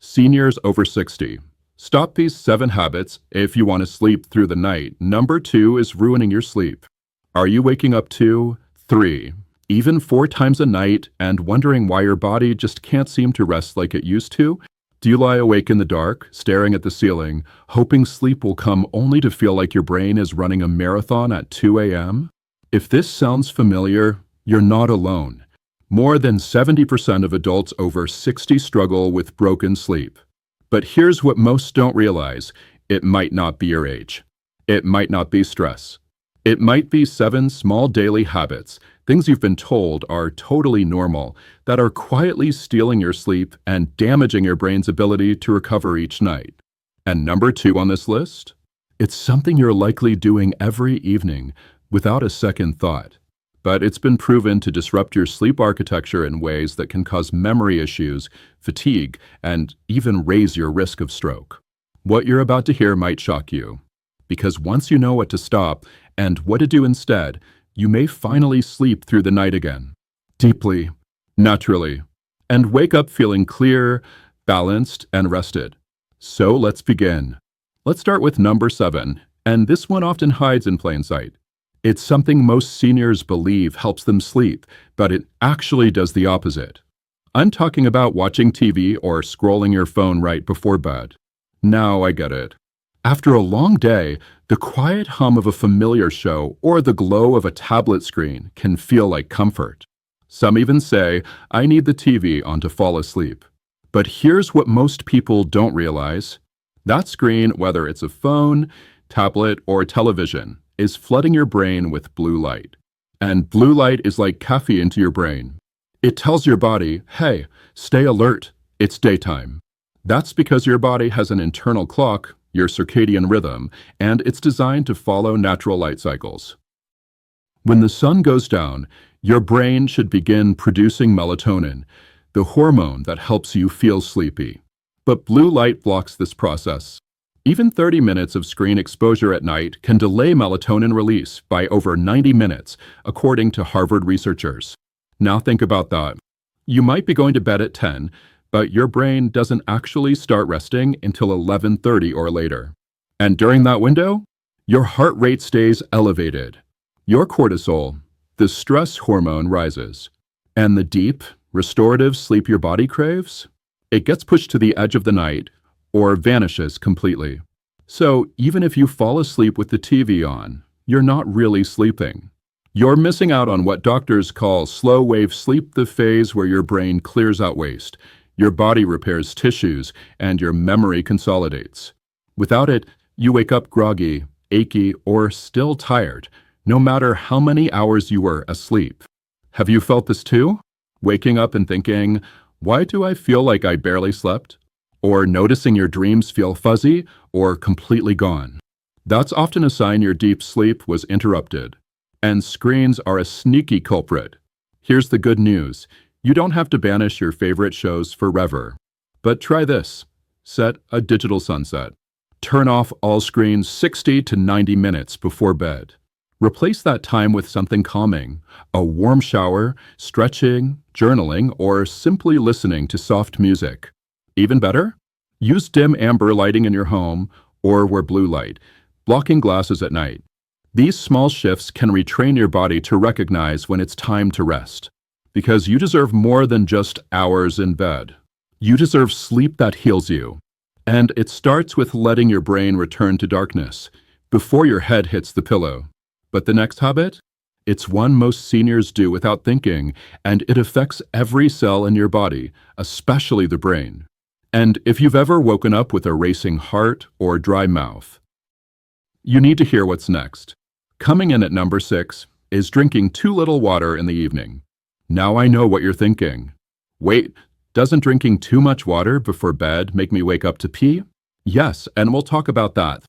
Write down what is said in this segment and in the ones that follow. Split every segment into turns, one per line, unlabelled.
Seniors over 60. Stop these 7 habits if you want to sleep through the night. Number 2 is ruining your sleep. Are you waking up 2, 3, even 4 times a night and wondering why your body just can't seem to rest like it used to? Do you lie awake in the dark, staring at the ceiling, hoping sleep will come only to feel like your brain is running a marathon at 2 a.m.? If this sounds familiar, you're not alone. More than 70% of adults over 60 struggle with broken sleep. But here's what most don't realize. It might not be your age. It might not be stress. It might be 7 small daily habits, things you've been told are totally normal, that are quietly stealing your sleep and damaging your brain's ability to recover each night. And number 2 on this list? It's something you're likely doing every evening without a second thought. But it's been proven to disrupt your sleep architecture in ways that can cause memory issues, fatigue, and even raise your risk of stroke. What you're about to hear might shock you, because once you know what to stop and what to do instead, you may finally sleep through the night again, deeply, naturally, and wake up feeling clear, balanced, and rested. So let's begin. Let's start with number 7, and this one often hides in plain sight. It's something most seniors believe helps them sleep, but it actually does the opposite. I'm talking about watching TV or scrolling your phone right before bed. Now I get it. After a long day, the quiet hum of a familiar show or the glow of a tablet screen can feel like comfort. Some even say, I need the TV on to fall asleep. But here's what most people don't realize. That screen, whether it's a phone, tablet, or television, is flooding your brain with blue light. And blue light is like caffeine to your brain. It tells your body, hey, stay alert, it's daytime. That's because your body has an internal clock, your circadian rhythm, and it's designed to follow natural light cycles. When the sun goes down, your brain should begin producing melatonin, the hormone that helps you feel sleepy. But blue light blocks this process. Even 30 minutes of screen exposure at night can delay melatonin release by over 90 minutes, according to Harvard researchers. Now think about that. You might be going to bed at 10, but your brain doesn't actually start resting until 11:30 or later. And during that window, your heart rate stays elevated. Your cortisol, the stress hormone, rises. And the deep, restorative sleep your body craves? It gets pushed to the edge of the night, or vanishes completely. So even if you fall asleep with the TV on, you're not really sleeping. You're missing out on what doctors call slow wave sleep, the phase where your brain clears out waste, your body repairs tissues, and your memory consolidates. Without it, you wake up groggy, achy, or still tired, no matter how many hours you were asleep. Have you felt this too? Waking up and thinking, why do I feel like I barely slept? Or noticing your dreams feel fuzzy or completely gone. That's often a sign your deep sleep was interrupted. And screens are a sneaky culprit. Here's the good news. You don't have to banish your favorite shows forever. But try this. Set a digital sunset. Turn off all screens 60 to 90 minutes before bed. Replace that time with something calming, a warm shower, stretching, journaling, or simply listening to soft music. Even better, use dim amber lighting in your home or wear blue light, blocking glasses at night. These small shifts can retrain your body to recognize when it's time to rest. Because you deserve more than just hours in bed. You deserve sleep that heals you. And it starts with letting your brain return to darkness before your head hits the pillow. But the next habit? It's one most seniors do without thinking, and it affects every cell in your body, especially the brain. And if you've ever woken up with a racing heart or dry mouth, you need to hear what's next. Coming in at number 6 is drinking too little water in the evening. Now I know what you're thinking. Wait, doesn't drinking too much water before bed make me wake up to pee? Yes, and we'll talk about that.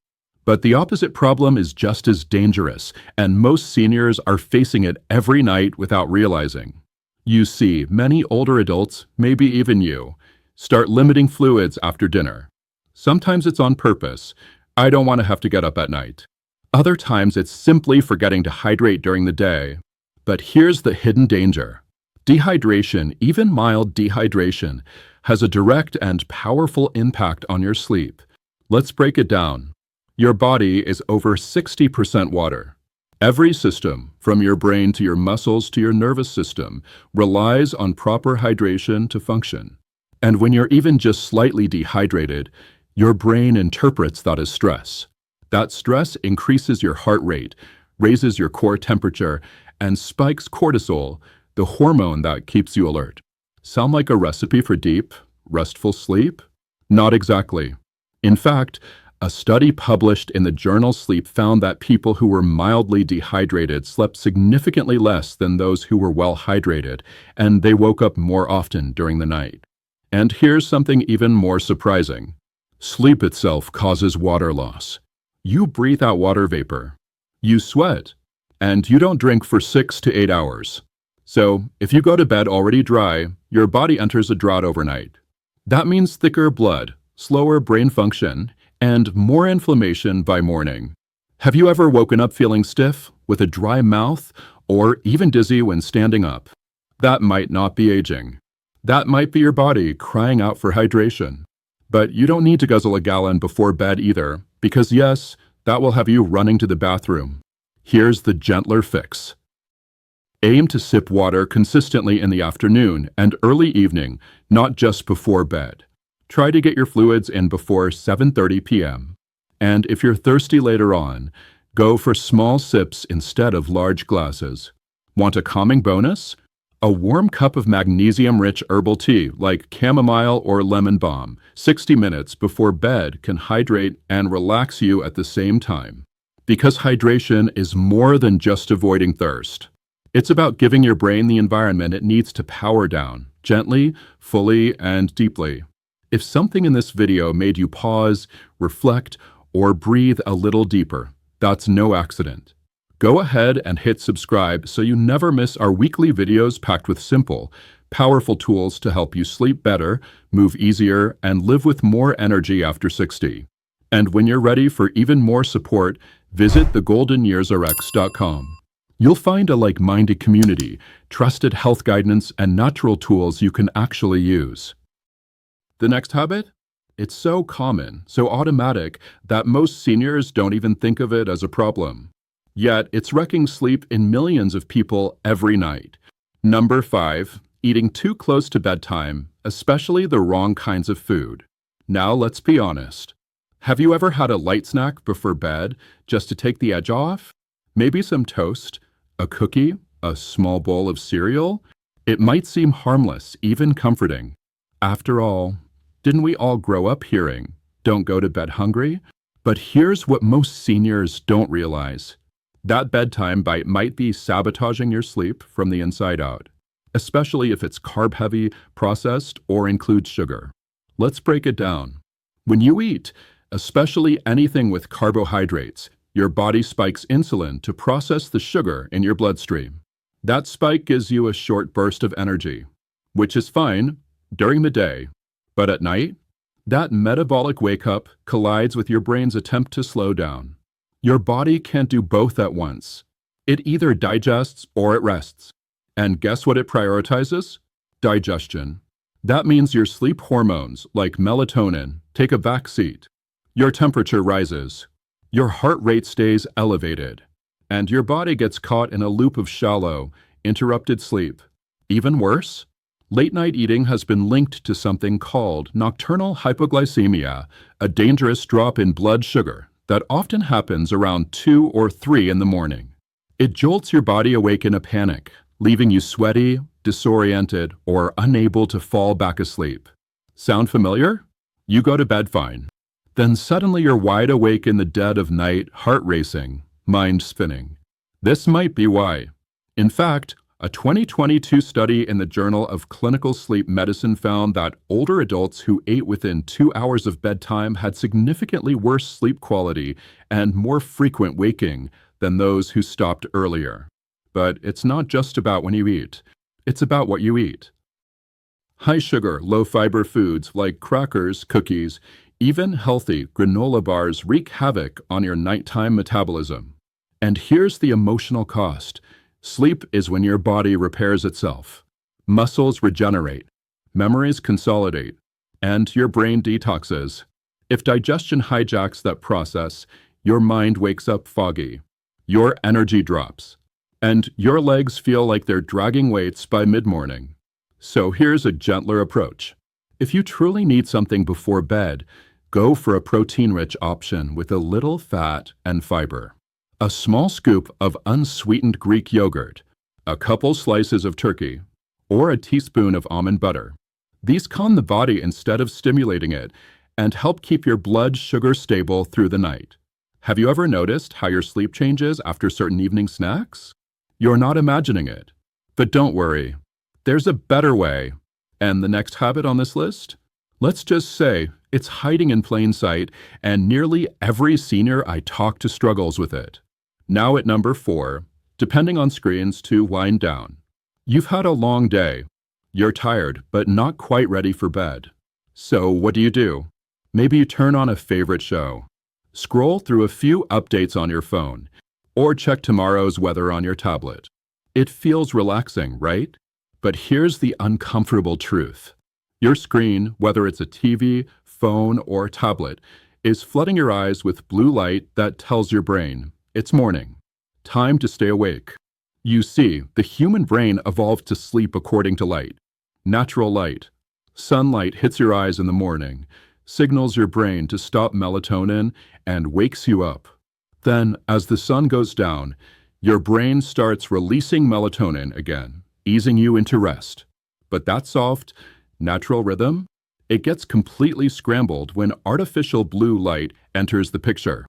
But the opposite problem is just as dangerous, and most seniors are facing it every night without realizing. You see, many older adults, maybe even you, start limiting fluids after dinner. Sometimes it's on purpose. I don't want to have to get up at night. Other times it's simply forgetting to hydrate during the day. But here's the hidden danger. Dehydration, even mild dehydration, has a direct and powerful impact on your sleep. Let's break it down. Your body is over 60% water. Every system, from your brain to your muscles to your nervous system, relies on proper hydration to function. And when you're even just slightly dehydrated, your brain interprets that as stress. That stress increases your heart rate, raises your core temperature, and spikes cortisol, the hormone that keeps you alert. Sound like a recipe for deep, restful sleep? Not exactly. In fact, a study published in the journal Sleep found that people who were mildly dehydrated slept significantly less than those who were well hydrated, and they woke up more often during the night. And here's something even more surprising. Sleep itself causes water loss. You breathe out water vapor. You sweat. And you don't drink for 6 to 8 hours. So, if you go to bed already dry, your body enters a drought overnight. That means thicker blood, slower brain function, and more inflammation by morning. Have you ever woken up feeling stiff, with a dry mouth, or even dizzy when standing up? That might not be aging. That might be your body crying out for hydration. But you don't need to guzzle a gallon before bed either, because yes, that will have you running to the bathroom. Here's the gentler fix. Aim to sip water consistently in the afternoon and early evening, not just before bed. Try to get your fluids in before 7:30 p.m. And if you're thirsty later on, go for small sips instead of large glasses. Want a calming bonus? A warm cup of magnesium-rich herbal tea like chamomile or lemon balm, 60 minutes before bed, can hydrate and relax you at the same time. Because hydration is more than just avoiding thirst. It's about giving your brain the environment it needs to power down, gently, fully, and deeply. If something in this video made you pause, reflect, or breathe a little deeper, that's no accident. Go ahead and hit subscribe so you never miss our weekly videos packed with simple, powerful tools to help you sleep better, move easier, and live with more energy after 60. And when you're ready for even more support, visit thegoldenyearsrx.com. You'll find a like-minded community, trusted health guidance, and natural tools you can actually use. The next habit? It's so common, so automatic, that most seniors don't even think of it as a problem. Yet, it's wrecking sleep in millions of people every night. Number 5, eating too close to bedtime, especially the wrong kinds of food. Now let's be honest. Have you ever had a light snack before bed just to take the edge off? Maybe some toast, a cookie, a small bowl of cereal? It might seem harmless, even comforting. After all, didn't we all grow up hearing, "Don't go to bed hungry"? But here's what most seniors don't realize. That bedtime bite might be sabotaging your sleep from the inside out, especially if it's carb-heavy, processed, or includes sugar. Let's break it down. When you eat, especially anything with carbohydrates, your body spikes insulin to process the sugar in your bloodstream. That spike gives you a short burst of energy, which is fine during the day. But at night, that metabolic wake-up collides with your brain's attempt to slow down. Your body can't do both at once. It either digests or it rests. And guess what it prioritizes? Digestion. That means your sleep hormones, like melatonin, take a back seat. Your temperature rises. Your heart rate stays elevated. And your body gets caught in a loop of shallow, interrupted sleep. Even worse, late-night eating has been linked to something called nocturnal hypoglycemia, a dangerous drop in blood sugar that often happens around 2 or 3 in the morning. It jolts your body awake in a panic, leaving you sweaty, disoriented, or unable to fall back asleep. Sound familiar? You go to bed fine. Then suddenly you're wide awake in the dead of night, heart racing, mind spinning. This might be why. In fact, a 2022 study in the Journal of Clinical Sleep Medicine found that older adults who ate within 2 hours of bedtime had significantly worse sleep quality and more frequent waking than those who stopped earlier. But it's not just about when you eat. It's about what you eat. High-sugar, low-fiber foods like crackers, cookies, even healthy granola bars wreak havoc on your nighttime metabolism. And here's the emotional cost. Sleep is when your body repairs itself. Muscles regenerate, memories consolidate, and your brain detoxes. If digestion hijacks that process, your mind wakes up foggy, your energy drops, and your legs feel like they're dragging weights by mid-morning. So here's a gentler approach. If you truly need something before bed, go for a protein-rich option with a little fat and fiber. A small scoop of unsweetened Greek yogurt, a couple slices of turkey, or a teaspoon of almond butter. These calm the body instead of stimulating it and help keep your blood sugar stable through the night. Have you ever noticed how your sleep changes after certain evening snacks? You're not imagining it. But don't worry, there's a better way. And the next habit on this list? Let's just say it's hiding in plain sight, and nearly every senior I talk to struggles with it. Now at number 4, depending on screens to wind down. You've had a long day. You're tired, but not quite ready for bed. So what do? Maybe you turn on a favorite show, scroll through a few updates on your phone, or check tomorrow's weather on your tablet. It feels relaxing, right? But here's the uncomfortable truth. Your screen, whether it's a TV, phone, or tablet, is flooding your eyes with blue light that tells your brain, it's morning. Time to stay awake. You see, the human brain evolved to sleep according to light. Natural light. Sunlight hits your eyes in the morning, signals your brain to stop melatonin, and wakes you up. Then, as the sun goes down, your brain starts releasing melatonin again, easing you into rest. But that soft, natural rhythm, it gets completely scrambled when artificial blue light enters the picture.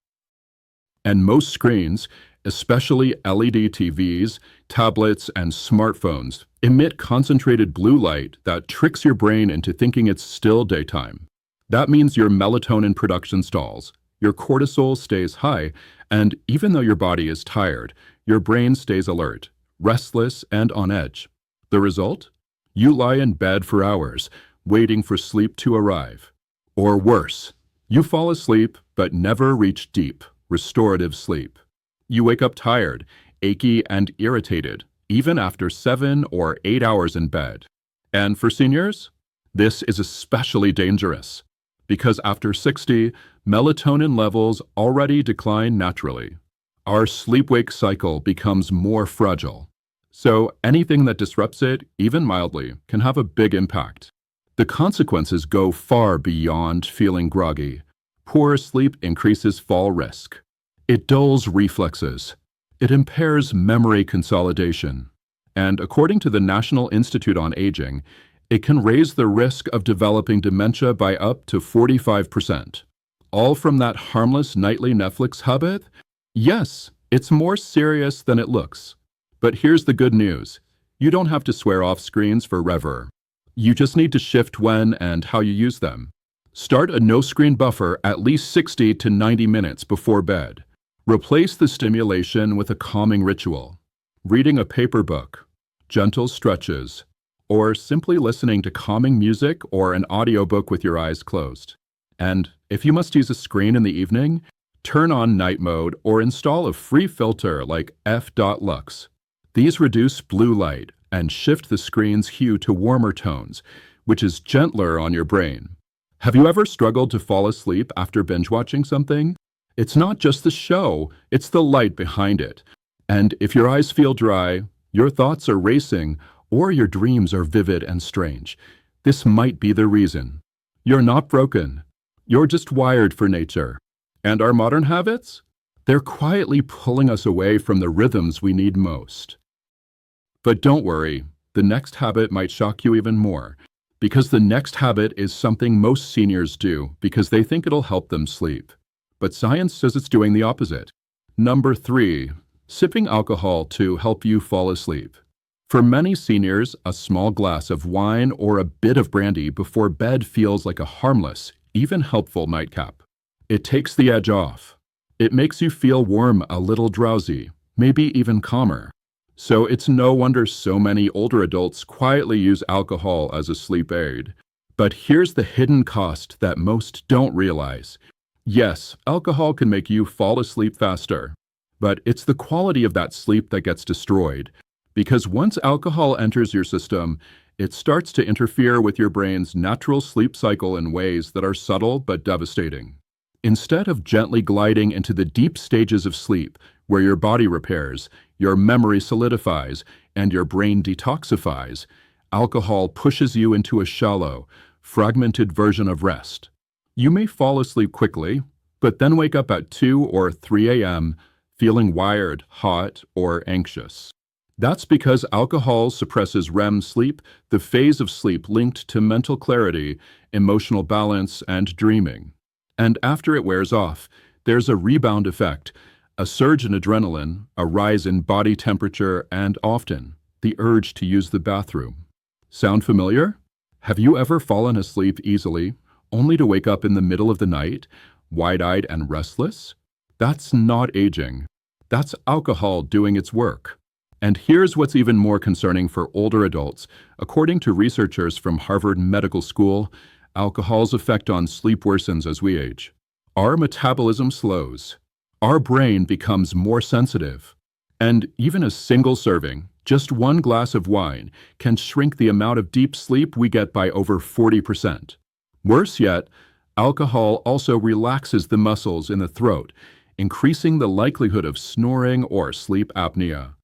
And most screens, especially LED TVs, tablets, and smartphones, emit concentrated blue light that tricks your brain into thinking it's still daytime. That means your melatonin production stalls, your cortisol stays high, and even though your body is tired, your brain stays alert, restless, and on edge. The result? You lie in bed for hours, waiting for sleep to arrive. Or worse, you fall asleep but never reach deep, restorative sleep. You wake up tired, achy, and irritated, even after 7 or 8 hours in bed. And for seniors, this is especially dangerous, because after 60, melatonin levels already decline naturally. Our sleep-wake cycle becomes more fragile. So anything that disrupts it, even mildly, can have a big impact. The consequences go far beyond feeling groggy. Poor sleep increases fall risk. It dulls reflexes. It impairs memory consolidation. And according to the National Institute on Aging, it can raise the risk of developing dementia by up to 45%. All from that harmless nightly Netflix habit? Yes, it's more serious than it looks. But here's the good news. You don't have to swear off screens forever. You just need to shift when and how you use them. Start a no-screen buffer at least 60 to 90 minutes before bed. Replace the stimulation with a calming ritual. Reading a paper book, gentle stretches, or simply listening to calming music or an audiobook with your eyes closed. And if you must use a screen in the evening, turn on night mode or install a free filter like f.lux. These reduce blue light and shift the screen's hue to warmer tones, which is gentler on your brain. Have you ever struggled to fall asleep after binge-watching something? It's not just the show, it's the light behind it. And if your eyes feel dry, your thoughts are racing, or your dreams are vivid and strange, this might be the reason. You're not broken. You're just wired for nature. And our modern habits? They're quietly pulling us away from the rhythms we need most. But don't worry, the next habit might shock you even more, because the next habit is something most seniors do because they think it'll help them sleep. But science says it's doing the opposite. Number 3, sipping alcohol to help you fall asleep. For many seniors, a small glass of wine or a bit of brandy before bed feels like a harmless, even helpful nightcap. It takes the edge off. It makes you feel warm, a little drowsy, maybe even calmer. So it's no wonder so many older adults quietly use alcohol as a sleep aid. But here's the hidden cost that most don't realize. Yes, alcohol can make you fall asleep faster, but it's the quality of that sleep that gets destroyed. Because once alcohol enters your system, It starts to interfere with your brain's natural sleep cycle in ways that are subtle but devastating. Instead of gently gliding into the deep stages of sleep, where your body repairs, your memory solidifies, and your brain detoxifies, alcohol pushes you into a shallow, fragmented version of rest. You may fall asleep quickly, but then wake up at 2 or 3 a.m. feeling wired, hot, or anxious. That's because alcohol suppresses REM sleep, the phase of sleep linked to mental clarity, emotional balance, and dreaming. And after it wears off, there's a rebound effect, a surge in adrenaline, a rise in body temperature, and often, the urge to use the bathroom. Sound familiar? Have you ever fallen asleep easily, only to wake up in the middle of the night, wide-eyed and restless? That's not aging. That's alcohol doing its work. And here's what's even more concerning for older adults. According to researchers from Harvard Medical School, alcohol's effect on sleep worsens as we age. Our metabolism slows. Our brain becomes more sensitive. And even a single serving, just one glass of wine, can shrink the amount of deep sleep we get by over 40%. Worse yet, alcohol also relaxes the muscles in the throat, increasing the likelihood of snoring or sleep apnea.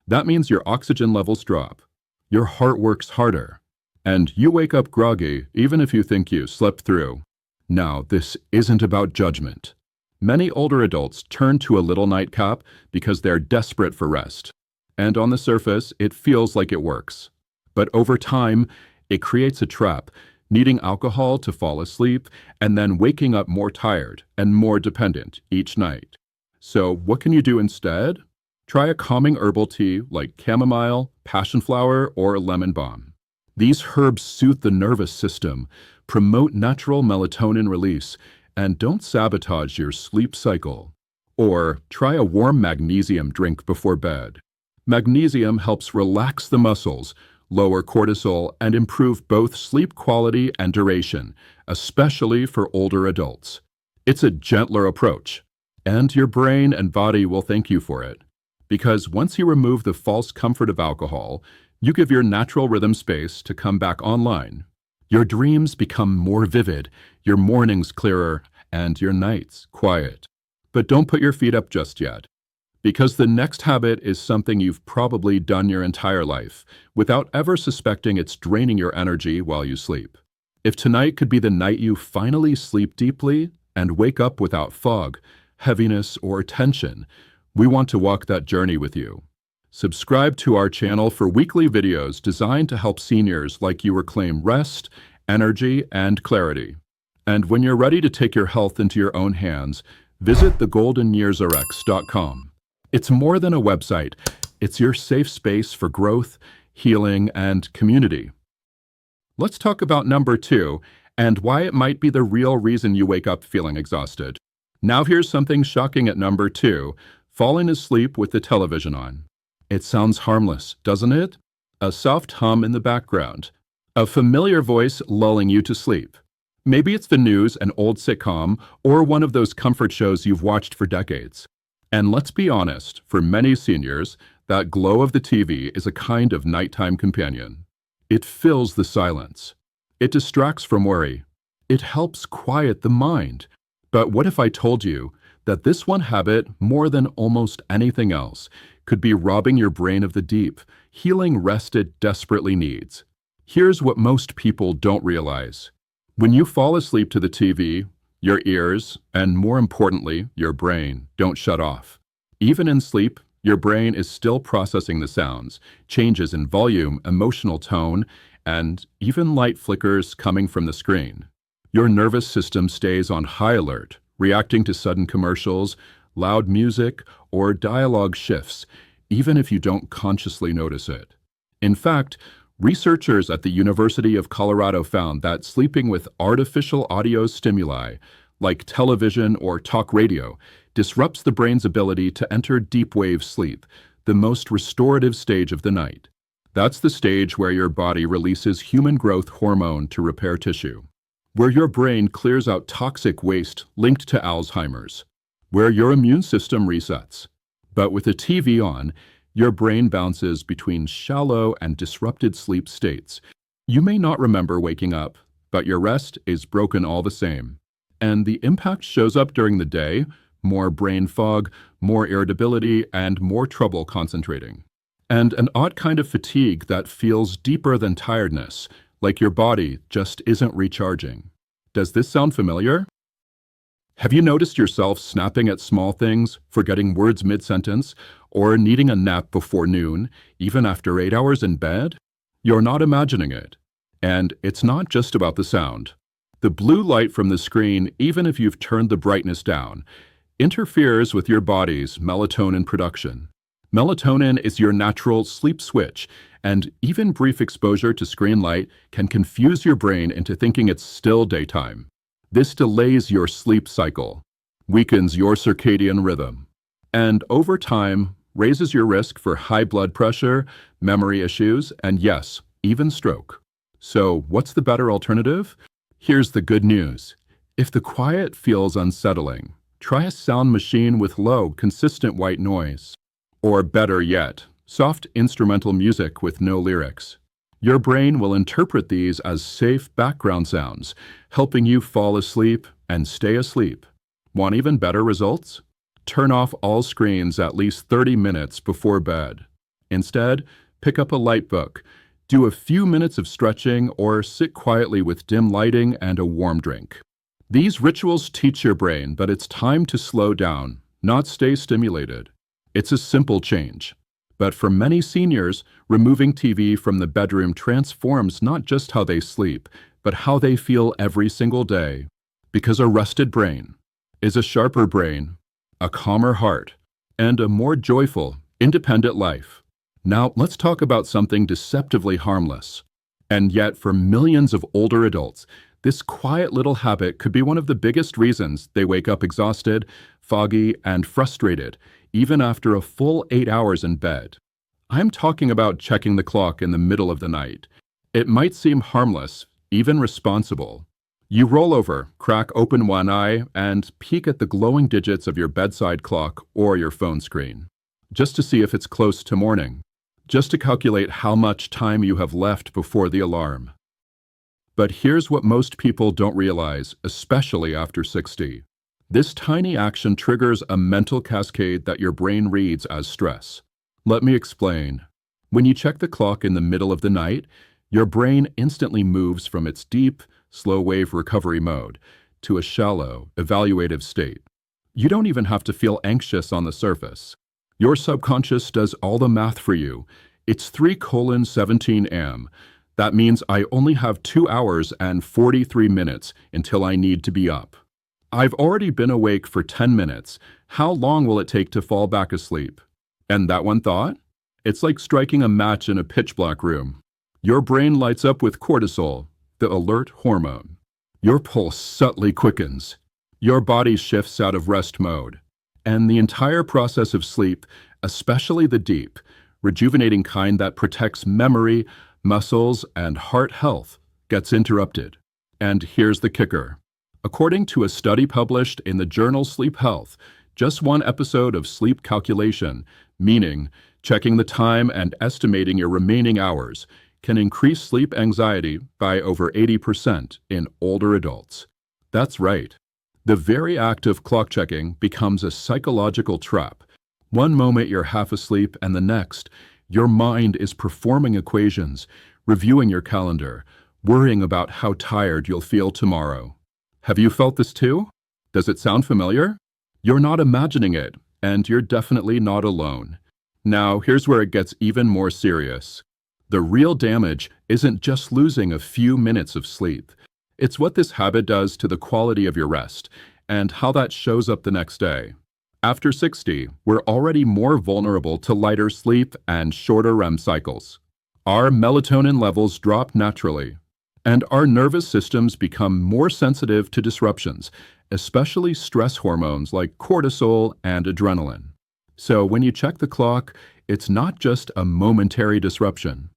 That means your oxygen levels drop, your heart works harder, and you wake up groggy even if you think you slept through. Now, this isn't about judgment. Many older adults turn to a little nightcap because they're desperate for rest. And on the surface, it feels like it works. But over time, it creates a trap, needing alcohol to fall asleep and then waking up more tired and more dependent each night. So what can you do instead? Try a calming herbal tea like chamomile, passion flower, or lemon balm. These herbs soothe the nervous system, promote natural melatonin release, and don't sabotage your sleep cycle. Or try a warm magnesium drink before bed. Magnesium helps relax the muscles, lower cortisol, and improve both sleep quality and duration, especially for older adults. It's a gentler approach, and your brain and body will thank you for it. Because once you remove the false comfort of alcohol, you give your natural rhythm space to come back online. Your dreams become more vivid, your mornings clearer, and your nights quiet. But don't put your feet up just yet, because the next habit is something you've probably done your entire life without ever suspecting it's draining your energy while you sleep. If tonight could be the night you finally sleep deeply and wake up without fog, heaviness, or tension, we want to walk that journey with you. Subscribe to our channel for weekly videos designed to help seniors like you reclaim rest, energy, and clarity. And when you're ready to take your health into your own hands, visit thegoldenyearsrx.com. It's more than a website. It's your safe space for growth, healing, and community. Let's talk about number 2 and why it might be the real reason you wake up feeling exhausted. Now here's something shocking at number 2. Falling asleep with the television on. It sounds harmless, doesn't it? A soft hum in the background. A familiar voice lulling you to sleep. Maybe it's the news, an old sitcom, or one of those comfort shows you've watched for decades. And let's be honest, for many seniors, that glow of the TV is a kind of nighttime companion. It fills the silence. It distracts from worry. It helps quiet the mind. But what if I told you that this one habit, more than almost anything else, could be robbing your brain of the deep, healing rest it desperately needs? Here's what most people don't realize. When you fall asleep to the TV, your ears, and more importantly, your brain, don't shut off. Even in sleep, your brain is still processing the sounds, changes in volume, emotional tone, and even light flickers coming from the screen. Your nervous system stays on high alert, reacting to sudden commercials, loud music, or dialogue shifts, even if you don't consciously notice it. In fact, researchers at the University of Colorado found that sleeping with artificial audio stimuli, like television or talk radio, disrupts the brain's ability to enter deep wave sleep, the most restorative stage of the night. That's the stage where your body releases human growth hormone to repair tissue, where your brain clears out toxic waste linked to Alzheimer's, where your immune system resets. But with the TV on, Your brain bounces between shallow and disrupted sleep states. You may not remember waking up, but your rest is broken all the same. And the impact shows up during the day: more brain fog, more irritability, and more trouble concentrating. And an odd kind of fatigue that feels deeper than tiredness, like your body just isn't recharging. Does this sound familiar? Have you noticed yourself snapping at small things, forgetting words mid-sentence, or needing a nap before noon, even after 8 hours in bed? You're not imagining it. And it's not just about the sound. The blue light from the screen, even if you've turned the brightness down, interferes with your body's melatonin production. Melatonin is your natural sleep switch, and even brief exposure to screen light can confuse your brain into thinking it's still daytime. This delays your sleep cycle, weakens your circadian rhythm, and over time raises your risk for high blood pressure, memory issues, and yes, even stroke. So what's the better alternative? Here's the good news. If the quiet feels unsettling, try a sound machine with low, consistent white noise. Or better yet, soft instrumental music with no lyrics. Your brain will interpret these as safe background sounds, helping you fall asleep and stay asleep. Want even better results? Turn off all screens at least 30 minutes before bed. Instead, pick up a light book, do a few minutes of stretching, or sit quietly with dim lighting and a warm drink. These rituals teach your brain that it's time to slow down, not stay stimulated. It's a simple change. But for many seniors, removing TV from the bedroom transforms not just how they sleep, but how they feel every single day. Because a rested brain is a sharper brain, a calmer heart, and a more joyful, independent life. Now, let's talk about something deceptively harmless. And yet, for millions of older adults, this quiet little habit could be one of the biggest reasons they wake up exhausted, foggy, and frustrated, even after a full 8 hours in bed. I'm talking about checking the clock in the middle of the night. It might seem harmless, even responsible. You roll over, crack open one eye, and peek at the glowing digits of your bedside clock or your phone screen, just to see if it's close to morning, just to calculate how much time you have left before the alarm. But here's what most people don't realize, especially after 60. This tiny action triggers a mental cascade that your brain reads as stress. Let me explain. When you check the clock in the middle of the night, your brain instantly moves from its deep, slow-wave recovery mode to a shallow, evaluative state. You don't even have to feel anxious on the surface. Your subconscious does all the math for you. It's 3:17 am. That means I only have 2 hours and 43 minutes until I need to be up. I've already been awake for 10 minutes. How long will it take to fall back asleep? And that one thought? It's like striking a match in a pitch-black room. Your brain lights up with cortisol, the alert hormone. Your pulse subtly quickens. Your body shifts out of rest mode. And the entire process of sleep, especially the deep, rejuvenating kind that protects memory, muscles, and heart health, gets interrupted. And here's the kicker. According to a study published in the journal Sleep Health, just one episode of sleep calculation, meaning checking the time and estimating your remaining hours, can increase sleep anxiety by over 80% in older adults. That's right. The very act of clock checking becomes a psychological trap. One moment you're half asleep, and the next, your mind is performing equations, reviewing your calendar, worrying about how tired you'll feel tomorrow. Have you felt this too? Does it sound familiar? You're not imagining it, and you're definitely not alone. Now, here's where it gets even more serious. The real damage isn't just losing a few minutes of sleep. It's what this habit does to the quality of your rest, and how that shows up the next day. After 60, we're already more vulnerable to lighter sleep and shorter REM cycles. Our melatonin levels drop naturally, and our nervous systems become more sensitive to disruptions, especially stress hormones like cortisol and adrenaline. So when you check the clock, it's not just a momentary disruption.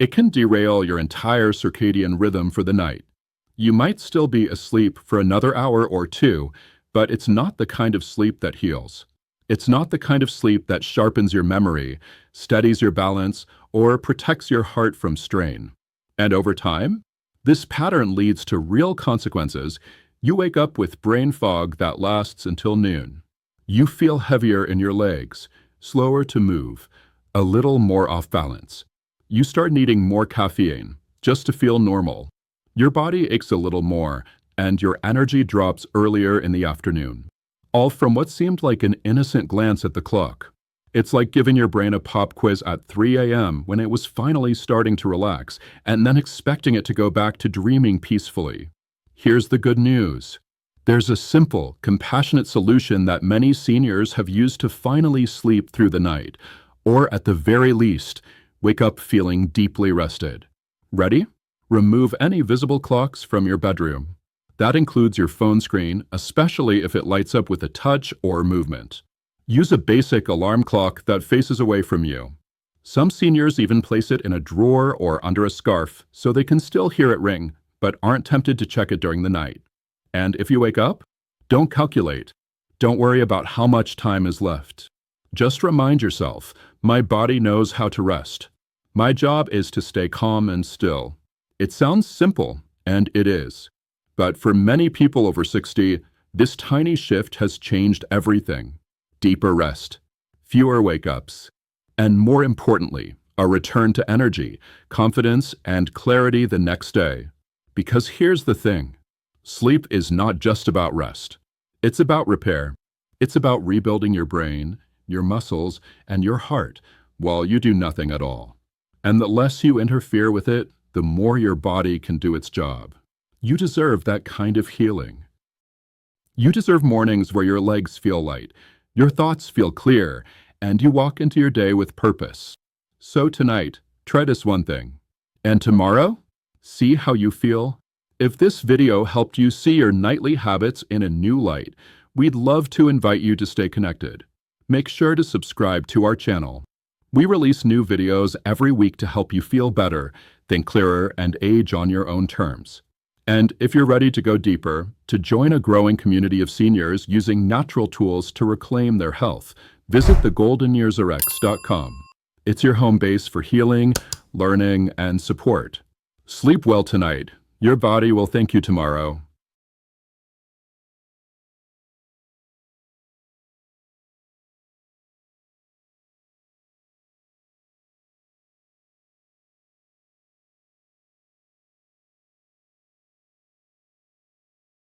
It can derail your entire circadian rhythm for the night. You might still be asleep for another hour or two, but it's not the kind of sleep that heals. It's not the kind of sleep that sharpens your memory, steadies your balance, or protects your heart from strain. And over time, this pattern leads to real consequences. You wake up with brain fog that lasts until noon. You feel heavier in your legs, slower to move, a little more off balance. You start needing more caffeine just to feel normal. Your body aches a little more, and your energy drops earlier in the afternoon. All from what seemed like an innocent glance at the clock. It's like giving your brain a pop quiz at 3 a.m. when it was finally starting to relax, and then expecting it to go back to dreaming peacefully. Here's the good news. There's a simple, compassionate solution that many seniors have used to finally sleep through the night, or at the very least, wake up feeling deeply rested. Ready? Remove any visible clocks from your bedroom. That includes your phone screen, especially if it lights up with a touch or movement. Use a basic alarm clock that faces away from you. Some seniors even place it in a drawer or under a scarf so they can still hear it ring, but aren't tempted to check it during the night. And if you wake up, don't calculate. Don't worry about how much time is left. Just remind yourself, my body knows how to rest. My job is to stay calm and still. It sounds simple, and it is. But for many people over 60, this tiny shift has changed everything. Deeper rest, fewer wake-ups, and more importantly, a return to energy, confidence, and clarity the next day. Because here's the thing. Sleep is not just about rest. It's about repair. It's about rebuilding your brain, your muscles, and your heart while you do nothing at all. And the less you interfere with it, the more your body can do its job. You deserve that kind of healing. You deserve mornings where your legs feel light, your thoughts feel clear, and you walk into your day with purpose. So tonight, try this one thing. And tomorrow, see how you feel. If this video helped you see your nightly habits in a new light, we'd love to invite you to stay connected. Make sure to subscribe to our channel. We release new videos every week to help you feel better, think clearer, and age on your own terms. And if you're ready to go deeper, to join a growing community of seniors using natural tools to reclaim their health, visit thegoldenyearsrx.com. It's your home base for healing, learning, and support. Sleep well tonight. Your body will thank you tomorrow.